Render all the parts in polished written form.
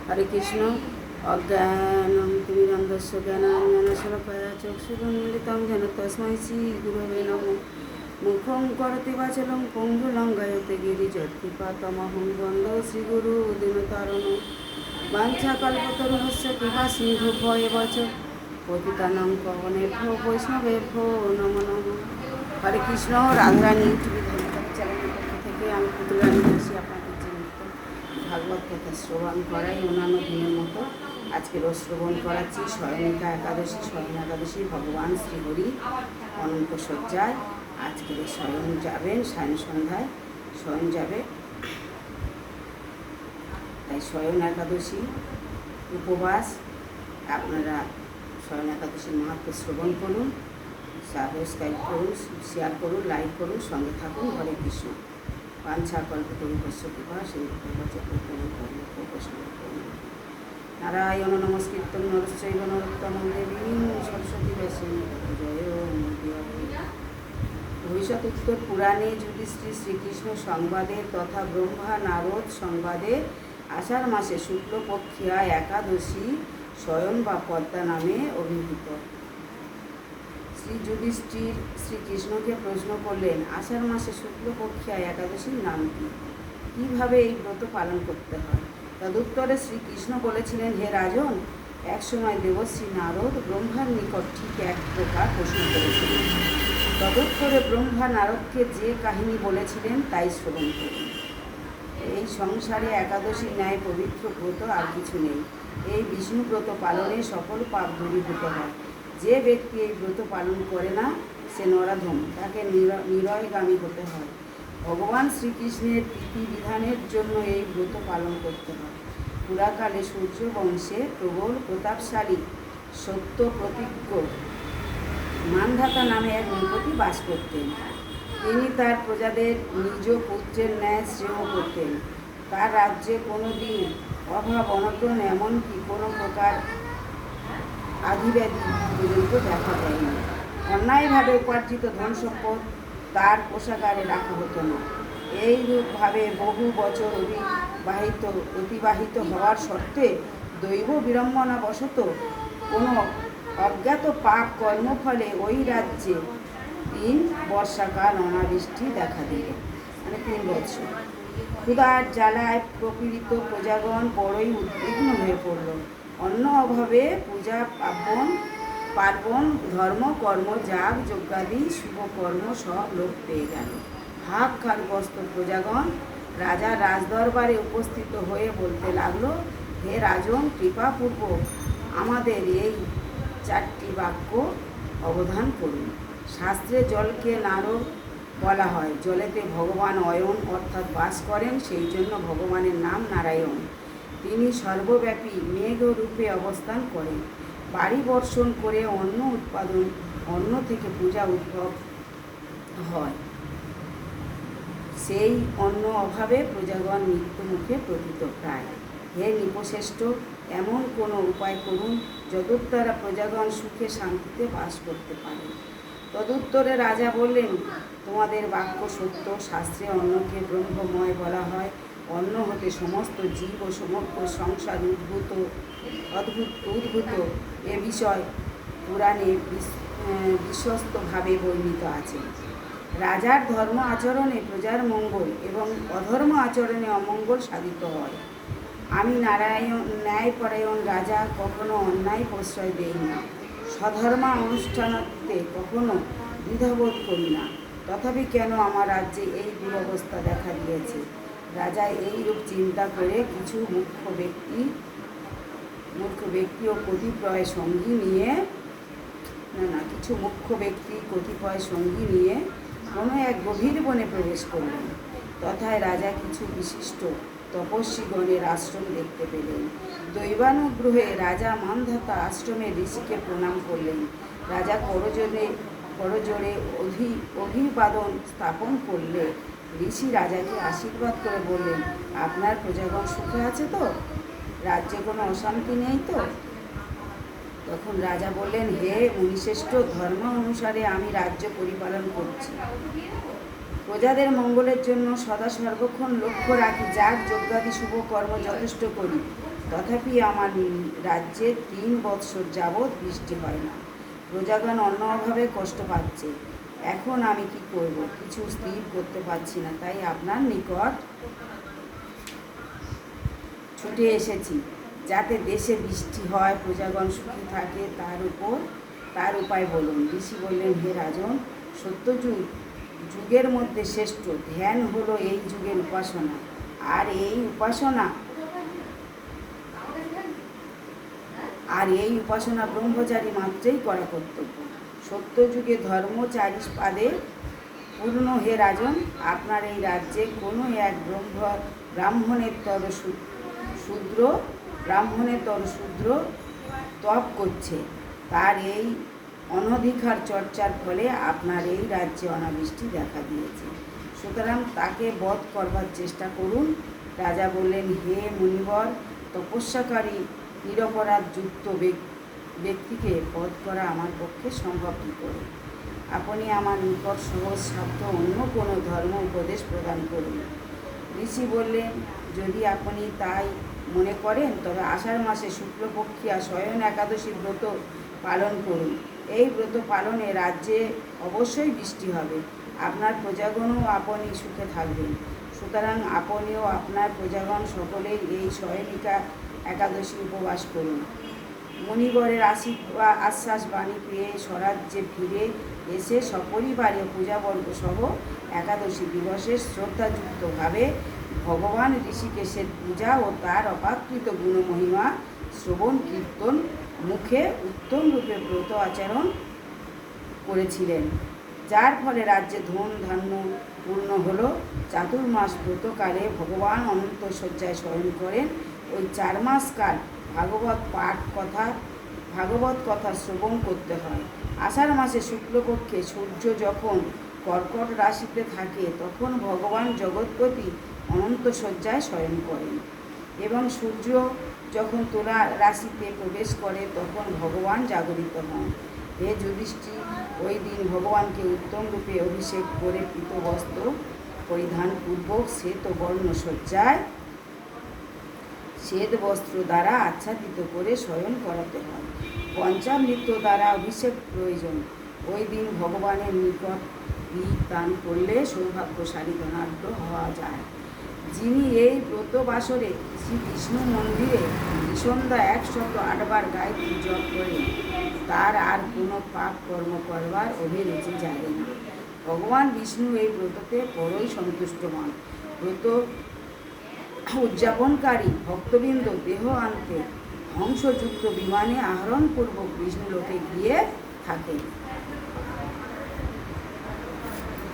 হরে কৃষ্ণ। অজ্ঞানম তিমিরন্ধস্য জ্ঞানাঞ্জনশলাকয়া চক্ষুরুন্মিলিतं যেন তস্मै শ্রীগুরবে নমঃ। মুখং করোতি বাচালং পঙ্গুলঙ্ঘয়তে গিরিযৎকৃপাতমহং বন্দে শ্রীগুরু দীনতারিণং। বাঞ্ছাকল্পতরুশ্চ কৃপা সিন্ধুভ্যেব চ পতিতানাং পাবনেভ্যো বৈষ্ণবেভ্যো নমো নমঃ। হরে কৃষ্ণ। রাধারানী ইউটিউব ধর্মকালী চ্যানেলের পক্ষ থেকে আমি পুতুল রানী দাসী আপনাদের যে নিত্য ভাগবত কথা শ্রবণ করাই অন্যান্য দিনের মতো আজকেরও শ্রবণ করাচ্ছি। স্বয়নিকা একাদশী, স্বয়ং একাদশী ভগবান শ্রীহরি অনন্ত সজ্জায় আজকের স্বয়ং যাবেন, সায়ন সন্ধ্যায় স্বয়ং যাবে। তাই স্বয়ং একাদশী উপবাস আপনারা স্বয়ং একাদশীর মাহাত্ম্য শ্রবণ করুন, সাবস্ক্রাইব করুন, শেয়ার করুন, লাইক করুন, সঙ্গে থাকুন। হরে কৃষ্ণ। বাঞ্ছা কল্পতরুভ্যশ্চ কৃপা সিন্ধুভ্যেব নারায়ণ নমস্কৃত্যং নরশ্চৈব নরোত্তমং দেবীং সরস্বতী ব্যাসেন জয় ভবিষ্যৎ উত্তর পুরাণে যুধিষ্ঠির শ্রীকৃষ্ণ সংবাদের তথা ব্রহ্মা নারদ সংবাদের আষাঢ় মাসে শুক্লপক্ষিয়া একাদশী স্বয়ং বা পদ্মা নামে অভিহিত। শ্রী যুধিষ্ঠির শ্রীকৃষ্ণকে প্রশ্ন করলেন, আষাঢ় মাসে শুক্লপক্ষিয়া একাদশীর নাম কি? কীভাবে এই ব্রত পালন করতে হয়? তদুত্তরে শ্রীকৃষ্ণ বলেছিলেন, হে রাজন, একসময় দেবশ্রী নারদ ব্রহ্মার নিকট ঠিক এক প্রকার প্রশ্ন করেছিলেন। তদুত্তরে ব্রহ্মা নারদকে যে কাহিনী বলেছিলেন তাই শ্রবণ করুন। এই সংসারে একাদশীর ন্যায় পবিত্র ব্রত আর কিছু নেই। এই বিষ্ণু ব্রত পালনে সকল পাপ দূরীভূত হয়। যে ব্যক্তি এই ব্রত পালন করে না সে নরাধম, তাকে নিরয়গামী হতে হয়। ভগবান শ্রীকৃষ্ণের বিধিবিধানের জন্য এই ব্রত পালন করতে হয়। পুরাকালে সূর্য বংশে প্রবল প্রতাপশালী সত্য প্রতিজ্ঞ মানধাতা নামে এক নৃপতি বাস করতেন। তিনি তার প্রজাদের নিজ পুত্রের ন্যায় স্নেহ করতেন। তার রাজ্যে কোনো দিন অভাব অনটন এমনকি কোনো প্রকার আধিব্যাধি পর্যন্ত দেখা দেয়নি। অন্যায়ভাবে উপার্জিত ধন সম্পদ তার কোষাগারে রাখা হতো না। এইরূপভাবে বহু বছর অতিবাহিত হওয়ার সত্ত্বে দৈব বিড়ম্বনাবশত কোনো অজ্ঞাত পাপ কর্মফলে ওই রাজ্যে 3 বর্ষাকাল অনাবৃষ্টি দেখা দিল, 3 বছর। ক্ষুধার জ্বালায় প্রপীড়িত প্রজাগণ বড়ই উদ্বিগ্ন হয়ে পড়ল। অন্য অভাবে পূজা পার্বণ ধর্ম কর্ম যাগ যজ্ঞাদি শুভকর্ম সব লোপ পেয়ে গেল। হাহাকারগ্রস্ত প্রজাগণ রাজার রাজদরবারে উপস্থিত হয়ে বলতে লাগলো, হে রাজন, কৃপাপূর্বক আমাদের এই 4টি বাক্য অবধান করুন। শাস্ত্রে জলকে নারদ বলা হয়। জলেতে ভগবান অয়ন অর্থাৎ বাস করেন, সেই জন্য ভগবানের নাম নারায়ণ। তিনি সর্বব্যাপী মেঘ রূপে অবস্থান করেন। বাড়ি বর্ষণ করে অন্ন উৎপাদন, অন্ন থেকে পূজা উদ্ভব হয়। সেই অন্ন অভাবে প্রজাগণ মৃত্যুমুখে পতিত প্রায়। হে নৃপশ্রেষ্ঠ, এমন কোনো উপায় করুন যদ্বারা প্রজাগণ সুখে শান্তিতে বাস করতে পারে। তদুত্তরে রাজা বললেন, তোমাদের বাক্য সত্য। শাস্ত্রে অন্নকে ব্রহ্মময় বলা হয়। অন্ন হতে সমস্ত জীব ও সমগ্র সংসার উদ্ভূত এ বিষয় পুরাণে বিশ্বস্তভাবে বর্ণিত আছে। রাজার ধর্ম আচরণে প্রজার মঙ্গল এবং অধর্ম আচরণে অমঙ্গল সাধিত হয়। আমি ন্যায়পরায়ণ রাজা, কখনো অন্যায় প্রশ্রয় দেই না। সধর্মা অনুষ্ঠানার্থে কখনো দ্বিধাবোধ করি না। তথাপি কেন আমার রাজ্যে এই দুরবস্থা দেখা দিয়েছে? রাজা এইরূপ চিন্তা করে কিছু মুখ্য ব্যক্তি ও কতিপয় সঙ্গী নিয়ে কোনো এক গভীর বনে প্রবেশ করলেন। তথায় রাজা কিছু বিশিষ্ট তপস্বীগণের আশ্রম দেখতে পেলেন। দৈবানুগ্রহে রাজা মানধাতা আশ্রমে ঋষিকে প্রণাম করলেন। রাজা করজোড়ে অভিবাদন স্থাপন করলে ঋষি রাজাকে আশীর্বাদ করে বললেন, আপনার প্রজাগণ সুখে আছে তো? রাজ্যে কোনো অশান্তি নেই তো? তখন রাজা বললেন, হে মুনিশ্রেষ্ঠ, ধর্ম অনুসারে আমি রাজ্য পরিপালন করছি। প্রজাদের মঙ্গলের জন্য সদা সর্বক্ষণ লক্ষ্য রাখি, যার যজ্ঞাদি শুভ কর্ম যথেষ্ট করি, তথাপি আমার রাজ্যে 3 বৎসর যাবৎ বৃষ্টি হয় না। প্রজাগণ অন্য অভাবে কষ্ট পাচ্ছে। এখন আমি কি করব? কিছু স্থির করতে পারছি না, তাই আপনার নিকট ছুটে এসেছি, যাতে দেশে বৃষ্টি হয়, প্রজাগণ সুখী থাকে, তার উপায় বলুন। ঋষি বললেন, হে রাজন, সত্যযুগ যুগের মধ্যে শ্রেষ্ঠ। ধ্যান হলো এই যুগের উপাসনা, আর এই উপাসনা ব্রহ্মচারী মাত্রেই করা কর্তব্য। সত্যযুগে ধর্ম 4 পাদে পূর্ণ। হে রাজন, আপনার এই রাজ্যে কোনো এক ব্রাহ্মণের তর শূদ্র তপ করছে। তার এই অনধিকার চর্চার ফলে আপনার এই রাজ্যে অনাবৃষ্টি দেখা দিয়েছে। সুতরাং তাকে বধ করবার চেষ্টা করুন। রাজা বললেন, হে মুনিবর, তপস্যাকারী নিরপরাধ যুক্ত ব্যক্তিকে বধ করা আমার পক্ষে সম্ভব কী করে? আপনি আমার নিকট সহজ সাধ্য অন্য কোনো ধর্ম উপদেশ প্রদান করুন। ঋষি বললেন, যদি আপনি তাই মনে করেন, তবে আষাঢ় মাসে শুক্লপক্ষিয়া শয়ন একাদশী ব্রত পালন করুন। এই ব্রত পালনে রাজ্যে অবশ্যই বৃষ্টি হবে, আপনার প্রজাগণও আপনি সুখে থাকবেন। সুতরাং আপনিও আপনার প্রজাগণ সকলেই এই শয়নিকা একাদশী উপবাস করুন। মুনিবরের আশ্বাস বাণী পেয়ে স্বরাজ্যে ফিরে এসে সপরিবারে পূজাবর্গ সহ একাদশী দিবসে শ্রদ্ধাযুক্তভাবে ভগবান ঋষিকেশের পূজা ও তার অপাকৃত গুণমহিমা শ্রবণ কীর্তন মুখে উত্তম রূপে ব্রত আচরণ করেছিলেন, যার ফলে রাজ্যে ধন ধান্য পূর্ণ হল। চাতুর্মাস ব্রতকালে ভগবান অনন্ত শয্যায় শয়ন করেন। ওই 4 মাস কাল ভাগবত কথা শ্রবণ করতে হয়। আষাঢ় মাসে শুক্লপক্ষে সূর্য যখন কর্কট রাশিতে থাকে, তখন ভগবান জগৎপতি অনন্ত শয্যায় শয়ন করেন, এবং সূর্য যখন তুলা রাশিতে প্রবেশ করে, তখন ভগবান জাগরিত হন। হে যুধিষ্ঠির, ওই দিন ভগবানকে উত্তম রূপে অভিষেক করে পীত বস্ত্র পরিধানপূর্বক শ্বেত বস্ত্র দ্বারা আচ্ছাদিত করে শয়ন করাতে হয়। পঞ্চামৃত দ্বারা অভিষেক প্রয়োজন। ওই দিন ভগবানের নিকট ভিক দান করলে সৌভাগ্যশালী ধনাঢ্য হওয়া যায়। যিনি এই ব্রত বাসরে শ্রী বিষ্ণু মন্দিরে সন্ধ্যা 108 বার গায়ত্রী জপ করেন, তার আর কোনো পাপ কর্ম করবার অভিরুচি জাগে না। ভগবান বিষ্ণু এই ব্রততে বড়ই সন্তুষ্ট হন। ব্রত উদযাপনকারী ভক্তবৃন্দ দেহ আনতে হংসযুক্ত বিমানে আহরণপূর্বক বিষ্ণুলোকে গিয়ে থাকেন।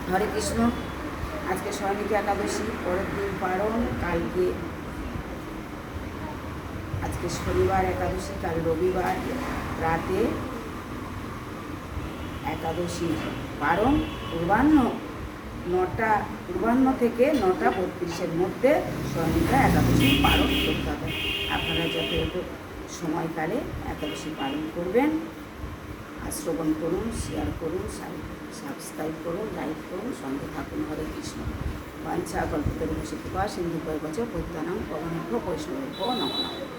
হরে কৃষ্ণ। আজকে শয়নিকা একাদশী, পরের দিন পারণ, আজকে শনিবার একাদশী, কাল রবিবার রাতে একাদশী পারণ। পূর্বাহ্ন থেকে 9:32-এর মধ্যে শয়নিকা একাদশী পালন করতে হবে। আপনারা যত সময়কালে একাদশী পালন করবেন, শ্রবণ করুন, শেয়ার করুন, সাবস্ক্রাইব করুন, লাইক করুন, সঙ্গে থাকুন। হরে কৃষ্ণ। বাঞ্ছা কল্পতরুভ্যশ্চ কৃপা সিন্ধুভ্যেব চ পতিতানাং পাবনেভ্যো বৈষ্ণবেভ্যো নমো নমঃ।